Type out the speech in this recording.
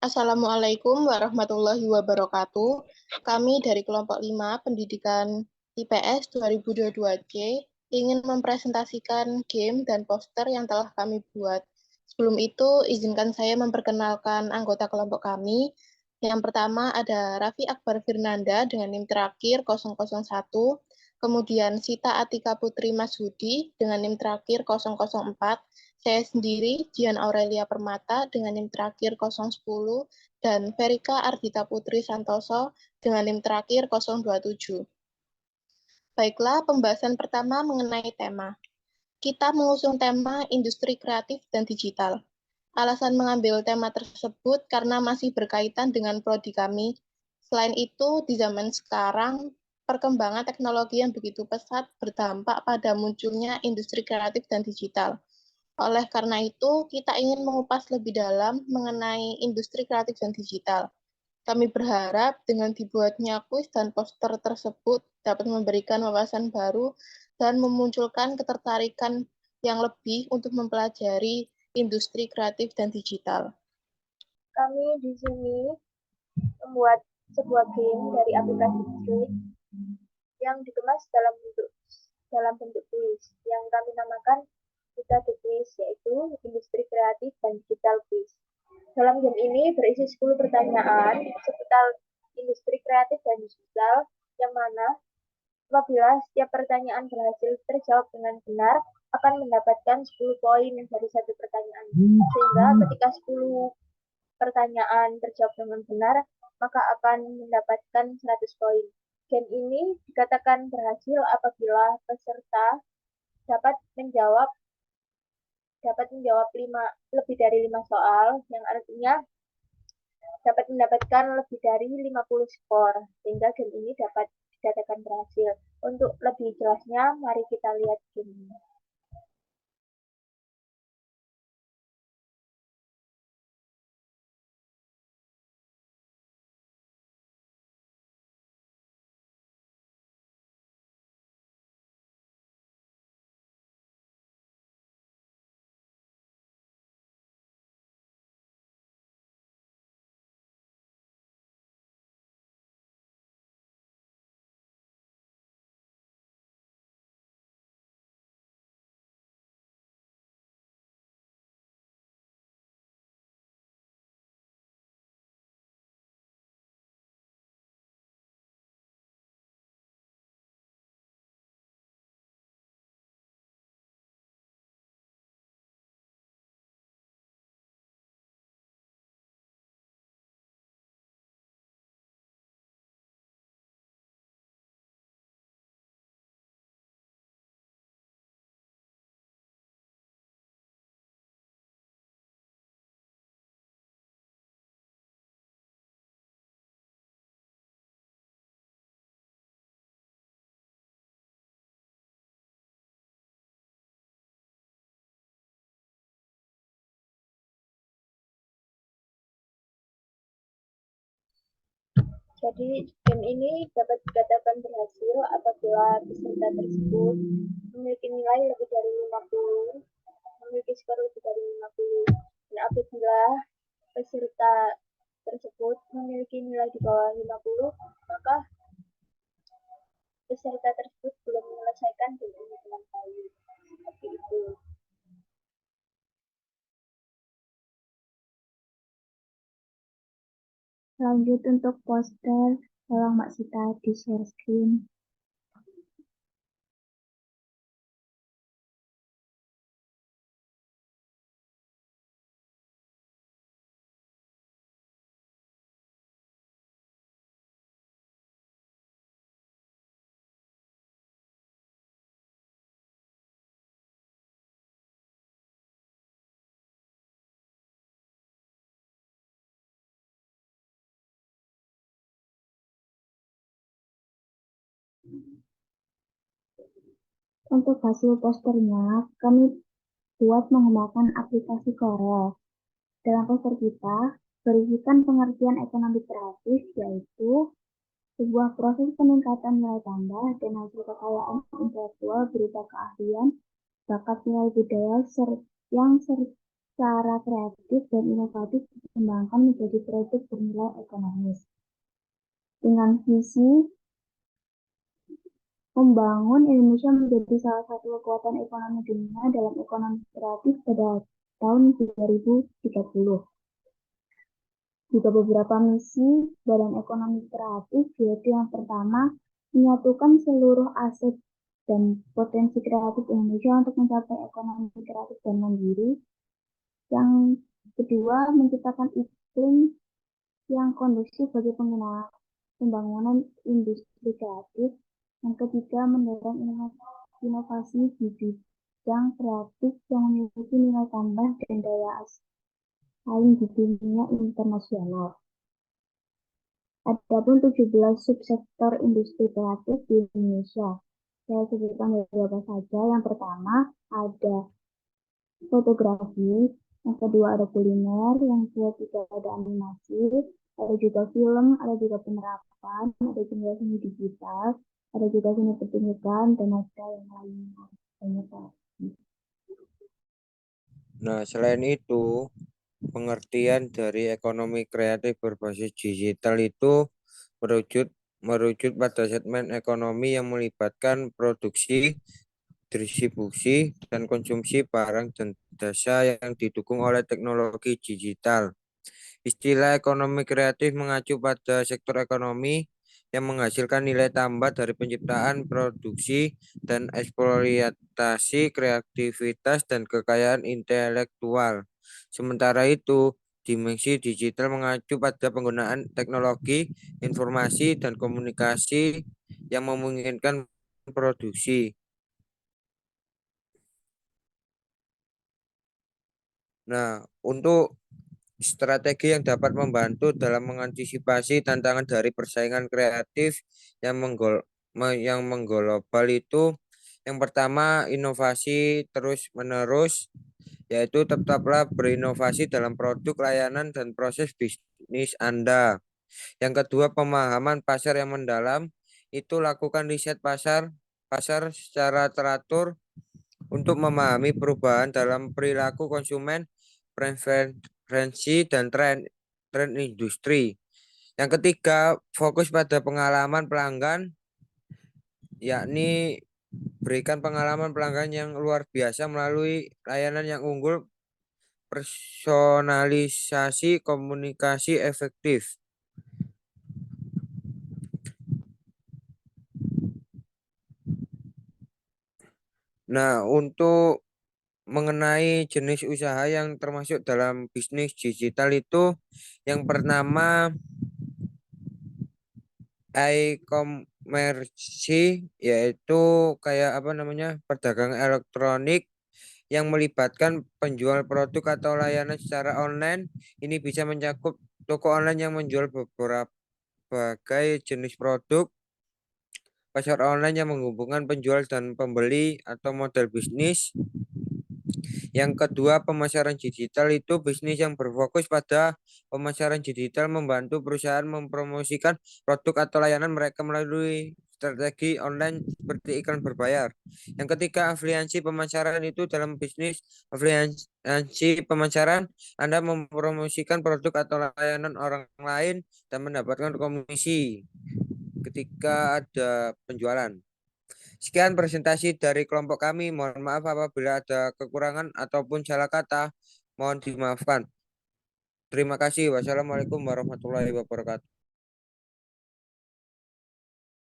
Assalamualaikum warahmatullahi wabarakatuh. Kami dari kelompok 5 Pendidikan IPS 2022C ingin mempresentasikan game dan poster yang telah kami buat. Sebelum itu, izinkan saya memperkenalkan anggota kelompok kami. Yang pertama ada Raffi Akbar Firnanda dengan NIM terakhir 001, kemudian Sita Atika Putri Masudi dengan NIM terakhir 004, saya sendiri, Jian Aurelia Permata, dengan NIM terakhir 010, dan Verika Ardita Putri Santoso dengan NIM terakhir 027. Baiklah, pembahasan pertama mengenai tema. Kita mengusung tema industri kreatif dan digital. Alasan mengambil tema tersebut karena masih berkaitan dengan prodi kami. Selain itu, di zaman sekarang, perkembangan teknologi yang begitu pesat berdampak pada munculnya industri kreatif dan digital. Oleh karena itu, kita ingin mengupas lebih dalam mengenai industri kreatif dan digital. Kami berharap dengan dibuatnya kuis dan poster tersebut dapat memberikan wawasan baru dan memunculkan ketertarikan yang lebih untuk mempelajari industri kreatif dan digital. Kami di sini membuat sebuah game dari aplikasi game yang dikemas dalam bentuk kuis yang kami namakan kita the quiz, yaitu industri kreatif dan digital quiz. Dalam game ini berisi 10 pertanyaan seputar industri kreatif dan digital, yang mana apabila setiap pertanyaan berhasil terjawab dengan benar, akan mendapatkan 10 poin dari satu pertanyaan. Sehingga ketika 10 pertanyaan terjawab dengan benar, maka akan mendapatkan 100 poin. Game ini dikatakan berhasil apabila peserta dapat menjawab lebih dari 5 soal, yang artinya dapat mendapatkan lebih dari 50 skor, sehingga game ini dapat dikatakan berhasil. Untuk lebih jelasnya, mari kita lihat game ini. Jadi game ini dapat dikatakan berhasil apabila peserta tersebut memiliki nilai lebih dari 50, memiliki skor lebih dari 50. Dan apabila peserta tersebut memiliki nilai di bawah 50, maka peserta tersebut belum menyelesaikan game ini dengan baik. Seperti itu. Lanjut untuk poster, tolong Mbak Sita di share screen. Untuk hasil posternya, kami buat menggunakan aplikasi Corel. Dalam poster kita, berisikan pengertian ekonomi kreatif, yaitu sebuah proses peningkatan nilai tambah dan hasil kekayaan intelektual berupa keahlian, bakat nilai budaya yang cara kreatif dan inovatif dikembangkan menjadi produk bernilai ekonomis. Dengan visi membangun Indonesia menjadi salah satu kekuatan ekonomi dunia dalam ekonomi kreatif pada tahun 2030. Juga beberapa misi Badan Ekonomi Kreatif, yaitu yang pertama, menyatukan seluruh aset dan potensi kreatif Indonesia untuk mencapai ekonomi kreatif dan mandiri. Yang kedua, menciptakan iklim yang kondusif bagi pembangunan industri kreatif. Yang ketiga, mendorong inovasi di bidang kreatif yang memiliki nilai tambah dan daya saing di dunia internasional. Adapun 17 subsektor industri kreatif di Indonesia. Saya sebutkan beberapa saja. Yang pertama ada fotografi, yang kedua ada kuliner, yang ketiga ada animasi, ada juga film, ada juga penerapan, ada juga seni digital, ada juga seni pertunjukan, dan ada yang lainnya. Banyak lagi. Nah, selain itu, pengertian dari ekonomi kreatif berbasis digital itu merujuk pada segmen ekonomi yang melibatkan produksi, distribusi, dan konsumsi barang dan jasa yang didukung oleh teknologi digital. Istilah ekonomi kreatif mengacu pada sektor ekonomi yang menghasilkan nilai tambah dari penciptaan, produksi, dan eksploitasi kreativitas dan kekayaan intelektual. Sementara itu, dimensi digital mengacu pada penggunaan teknologi, informasi, dan komunikasi yang memungkinkan produksi. Nah, untuk strategi yang dapat membantu dalam mengantisipasi tantangan dari persaingan kreatif yang mengglobal itu, yang pertama, inovasi terus-menerus, yaitu tetaplah berinovasi dalam produk, layanan, dan proses bisnis Anda. Yang kedua, pemahaman pasar yang mendalam, itu lakukan riset pasar secara teratur untuk memahami perubahan dalam perilaku konsumen, preferensi, dan tren industri. Yang ketiga, fokus pada pengalaman pelanggan, yakni berikan pengalaman pelanggan yang luar biasa melalui layanan yang unggul, personalisasi, komunikasi efektif. Nah, untuk mengenai jenis usaha yang termasuk dalam bisnis digital itu, yang pertama e-commerce, yaitu kayak apa namanya, perdagangan elektronik yang melibatkan penjual produk atau layanan secara online. Ini bisa mencakup toko online yang menjual beberapa berbagai jenis produk, pasar online yang menghubungkan penjual dan pembeli atau model bisnis. Yang kedua, pemasaran digital itu bisnis yang berfokus pada pemasaran digital, membantu perusahaan mempromosikan produk atau layanan mereka melalui strategi online seperti iklan berbayar. Yang ketiga, afiliasi pemasaran itu dalam bisnis afiliasi pemasaran, Anda mempromosikan produk atau layanan orang lain dan mendapatkan komisi ketika ada penjualan. Sekian presentasi dari kelompok kami. Mohon maaf apabila ada kekurangan ataupun salah kata. Mohon dimaafkan. Terima kasih. Wassalamualaikum warahmatullahi wabarakatuh.